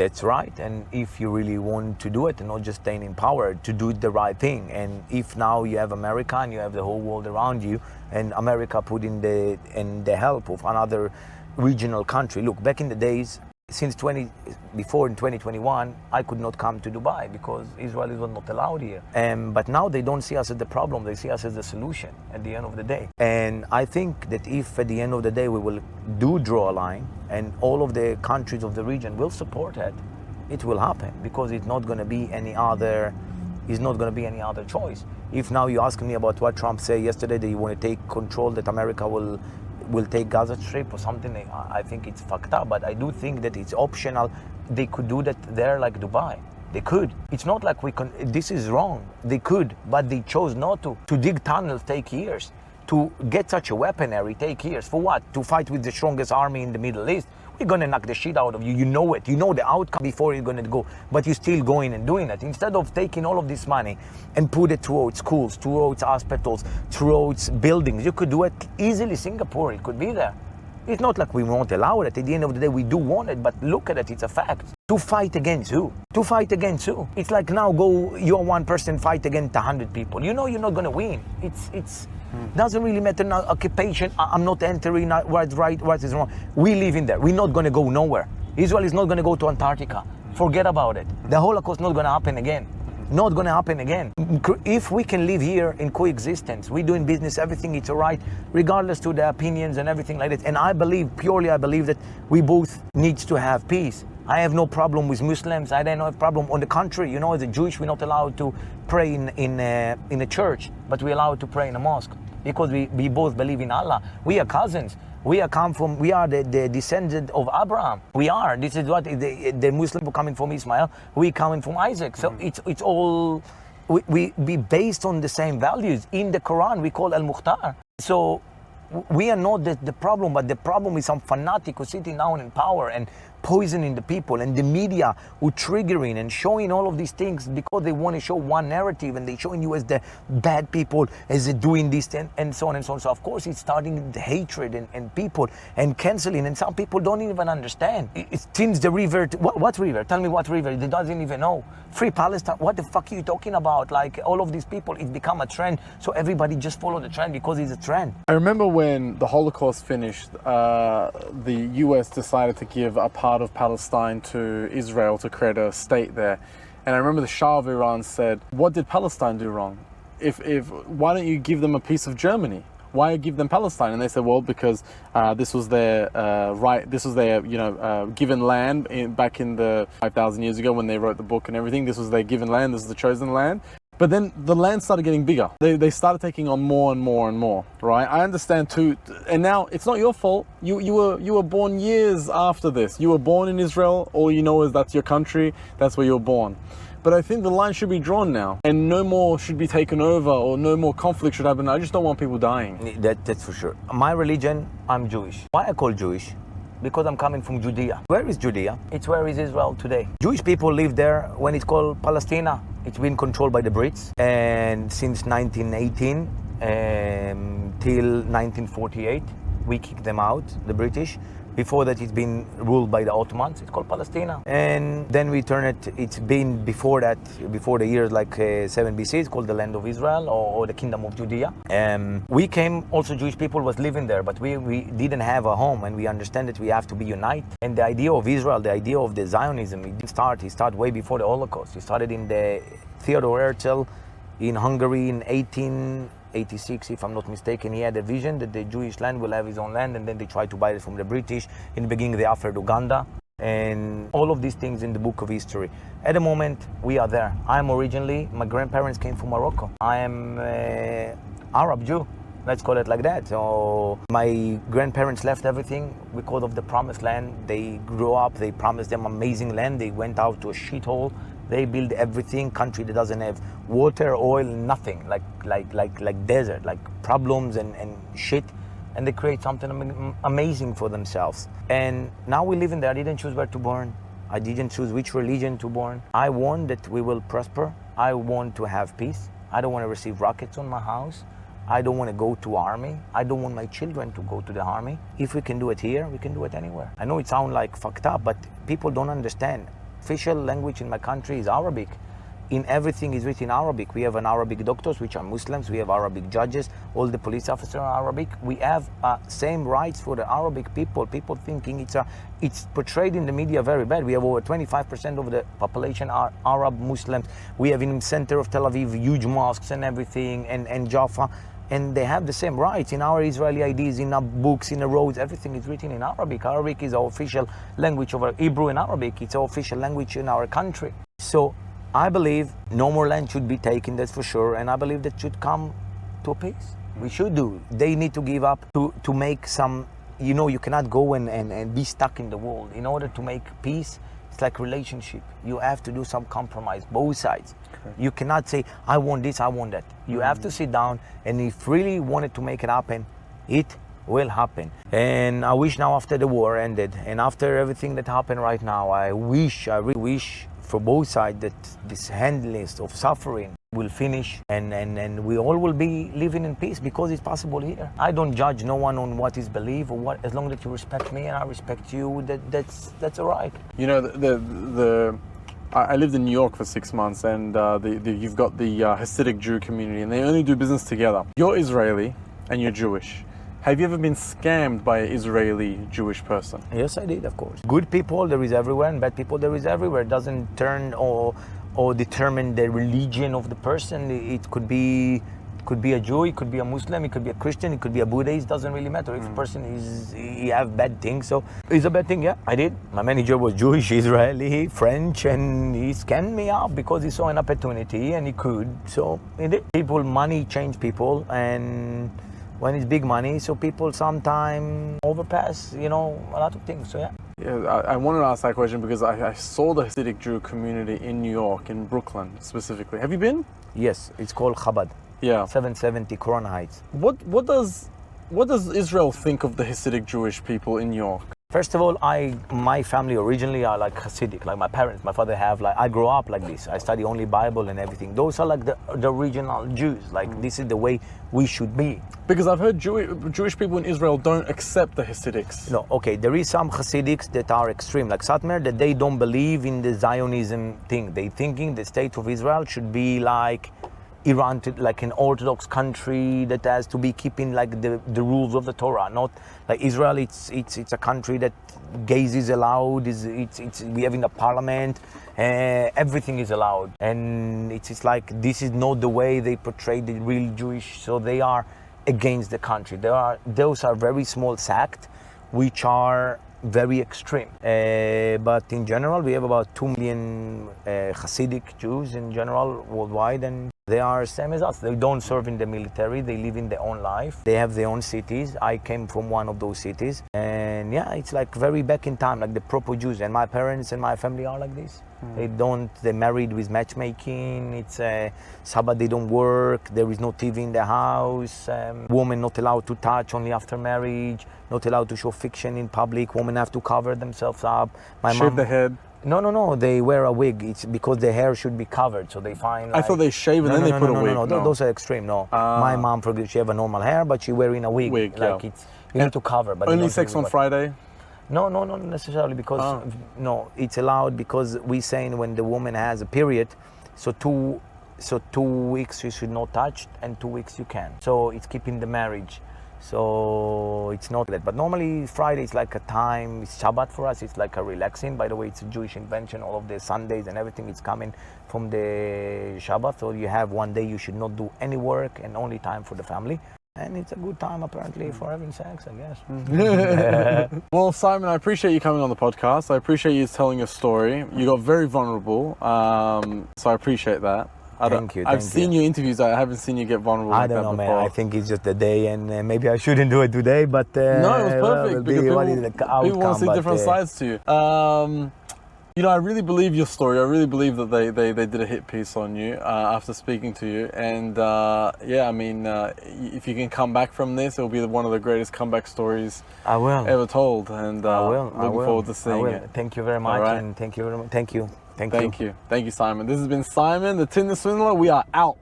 That's right. And if you really want to do it and not just staying in power, to do the right thing. And if now you have America and you have the whole world around you, and America put in the help of another regional country. Look, back in the days, before in 2021, I could not come to Dubai because Israelis were not allowed here. But now they don't see us as the problem, they see us as the solution at the end of the day. And I think that if at the end of the day we will draw a line and all of the countries of the region will support it, it will happen because it's not going to be any other choice. If now you ask me about what Trump said yesterday, that you want to take control, that America will take Gaza Strip or something, I think it's fucked up. But I do think that it's optional. They could do that there like Dubai. They could. It's not like this is wrong. They could, but they chose not to. To dig tunnels take years. To get such a weaponry take years. For what? To fight with the strongest army in the Middle East. We're gonna knock the shit out of you. You know it. You know the outcome before you're gonna go. But you're still going and doing it. Instead of taking all of this money and put it towards schools, towards hospitals, towards buildings, you could do it easily. Singapore, it could be there. It's not like we won't allow it. At the end of the day, we do want it, but look at it, it's a fact. To fight against who? To fight against who? It's like now you're one person, fight against 100 people. You know you're not gonna win. It's doesn't really matter now, occupation. I'm not entering what's right, what is wrong. We live in there. We're not gonna go nowhere. Israel is not gonna go to Antarctica. Forget about it. The Holocaust not gonna happen again. Not gonna happen again. If we can live here in coexistence, we're doing business, everything, it's all right, regardless to the opinions and everything like that. And I believe that we both need to have peace. I have no problem with Muslims. I don't have a problem. On the contrary, as a Jewish, we're not allowed to pray in a church, but we're allowed to pray in a mosque because we both believe in Allah. We are cousins. We are the descendant of Abraham. This is what the Muslims are coming from Ismail. We coming from Isaac. So it's all we be based on the same values. In the Quran, we call al-Mukhtar. So we are not the problem, but the problem is some fanatic who's sitting down in power and poisoning the people, and the media who triggering and showing all of these things because they want to show one narrative, and they're showing you as the bad people, as they're doing this and so on and so on. So of course it's starting the hatred and people and canceling, and some people don't even understand. Since the river, what river? Tell me what river? They doesn't even know. Free Palestine, what the fuck are you talking about? Like all of these people, it's become a trend, so everybody just follow the trend because it's a trend. I remember when the Holocaust finished, the US decided to give a part of Palestine to Israel to create a state there. And I remember the Shah of Iran said, what did Palestine do wrong? Why don't you give them a piece of Germany? Why give them Palestine? And they said, well, because this was their right, this was their given land back in the 5,000 years ago when they wrote the book and everything. This was their given land, this is the chosen land. But then the land started getting bigger. They started taking on more and more and more, right? I understand too, and now it's not your fault. You were born years after this. You were born in Israel. All you know is that's your country. That's where you were born. But I think the line should be drawn now, and no more should be taken over, or no more conflict should happen. I just don't want people dying. That's for sure. My religion, I'm Jewish. Why I call Jewish? Because I'm coming from Judea. Where is Judea? It's where is Israel today. Jewish people live there when it's called Palestine. It's been controlled by the Brits, and since 1918 till 1948, we kicked them out, the British. Before that, it's been ruled by the Ottomans. It's called Palestine. And then we turn it, it's been before that, before the years like 7 BC, it's called the land of Israel or the kingdom of Judea. We came, also Jewish people was living there, but we didn't have a home, and we understand that we have to be united. And the idea of Israel, the idea of the Zionism, it started way before the Holocaust. It started in the Theodor Herzl in Hungary in 1886, if I'm not mistaken. He had a vision that the Jewish land will have his own land, and then they tried to buy it from the British. In the beginning, they offered Uganda, and all of these things in the book of history. At the moment, we are there. My grandparents came from Morocco. I am Arab Jew, let's call it like that. So my grandparents left everything because of the promised land. They grew up, they promised them amazing land. They went out to a shithole. They build everything, country that doesn't have water, oil, nothing, like desert, like problems and shit. And they create something amazing for themselves. And now we live in there. I didn't choose where to born. I didn't choose which religion to born. I want that we will prosper. I want to have peace. I don't want to receive rockets on my house. I don't want to go to army. I don't want my children to go to the army. If we can do it here, we can do it anywhere. I know it sounds like fucked up, but people don't understand. official language in my country is Arabic. In everything is written in Arabic. We have an Arabic doctors, which are Muslims. We have Arabic judges. All the police officers are Arabic. We have same rights for the Arabic people. People thinking it's portrayed in the media very bad. We have over 25% of the population are Arab Muslims. We have in the center of Tel Aviv huge mosques and everything, and Jaffa. And they have the same rights. In our Israeli IDs, in our books, in the roads, everything is written in Arabic. Arabic is our official language over Hebrew and Arabic. It's our official language in our country. So I believe no more land should be taken, that's for sure. And I believe that should come to a peace. We should do. They need to give up to make some, you cannot go and be stuck in the world. In order to make peace, it's like relationship. You have to do some compromise, both sides. Okay. You cannot say, I want this, I want that. You have to sit down, and if really wanted to make it happen, it will happen. And I wish now after the war ended, and after everything that happened right now, I really wish for both sides that this endless of suffering will finish, and we all will be living in peace, because it's possible here. I don't judge no one on what is belief or what, as long as you respect me and I respect you, that's all right. I lived in New York for 6 months, and you've got the Hasidic Jew community, and they only do business together. You're Israeli and you're Jewish. Have you ever been scammed by an Israeli Jewish person? Yes, I did, of course. Good people there is everywhere, and bad people there is everywhere. It doesn't turn or determine the religion of the person. It could be a Jew, it could be a Muslim, it could be a Christian, it could be a Buddhist. Doesn't really matter. If a person he have bad things, so it's a bad thing. Yeah, I did. My manager was Jewish, Israeli, French, and he scammed me out because he saw an opportunity and he could. So he did. Money change people, and when it's big money, so people sometimes overpass, a lot of things. So yeah. Yeah, I wanted to ask that question because I saw the Hasidic Jew community in New York, in Brooklyn specifically. Have you been? Yes, it's called Chabad. Yeah. 770 Corona Heights. What does Israel think of the Hasidic Jewish people in New York? First of all, my family originally are like Hasidic, like my parents, my father I grew up like this. I study only Bible and everything. Those are like the original Jews. Like this is the way we should be. Because I've heard Jewish people in Israel don't accept the Hasidics. No, okay, there is some Hasidics that are extreme, like Satmar, that they don't believe in the Zionism thing. They thinking the state of Israel should be like Iran, like an Orthodox country that has to be keeping like the rules of the Torah. Not like Israel. It's a country that gays is allowed. We have in the parliament. Everything is allowed, and it's like this is not the way they portray the real Jewish. So they are against the country. Those are very small sect, which are very extreme. But in general, we have about 2 million Hasidic Jews in general worldwide, and they are same as us. They don't serve in the military. They live in their own life. They have their own cities. I came from one of those cities, and yeah, it's like very back in time, like the proper Jews. And my parents and my family are like this. They married with matchmaking. It's Sabbath, they don't work. There is no TV in the house. Women not allowed to touch, only after marriage. Not allowed to show fiction in public. Women have to cover themselves up. Shave the head. No. They wear a wig. It's because the hair should be covered. So they find. I thought they shave and then they put a wig. No. Those are extreme. No. My mom, she have a normal hair, but she wearing a wig. Like yeah. You need to cover. But only sex on Friday. No, not necessarily, because no, it's allowed because we saying when the woman has a period, so 2 weeks you should not touch and 2 weeks you can. So it's keeping the marriage. So it's not that. But normally Friday is like a time, it's Shabbat for us, it's like a relaxing. By the way, it's a Jewish invention. All of the Sundays and everything is coming from the Shabbat. So you have one day you should not do any work and only time for the family. And it's a good time, apparently, for having sex, I guess. Well, Simon, I appreciate you coming on the podcast. I appreciate you telling your story. You got very vulnerable, so I appreciate that. Thank you. I've seen your interviews. I haven't seen you get vulnerable like that before. I don't know, man. I think it's just a day, and maybe I shouldn't do it today, but... no, it was perfect, because people want to see different sides to you. I really believe your story. I really believe that they did a hit piece on you after speaking to you. And if you can come back from this, it'll be one of the greatest comeback stories ever told. And looking forward to seeing it. Thank you very much. Right. And thank you very much. Thank you. Thank you, Simon. This has been Simon, the Tinder Swindler. We are out.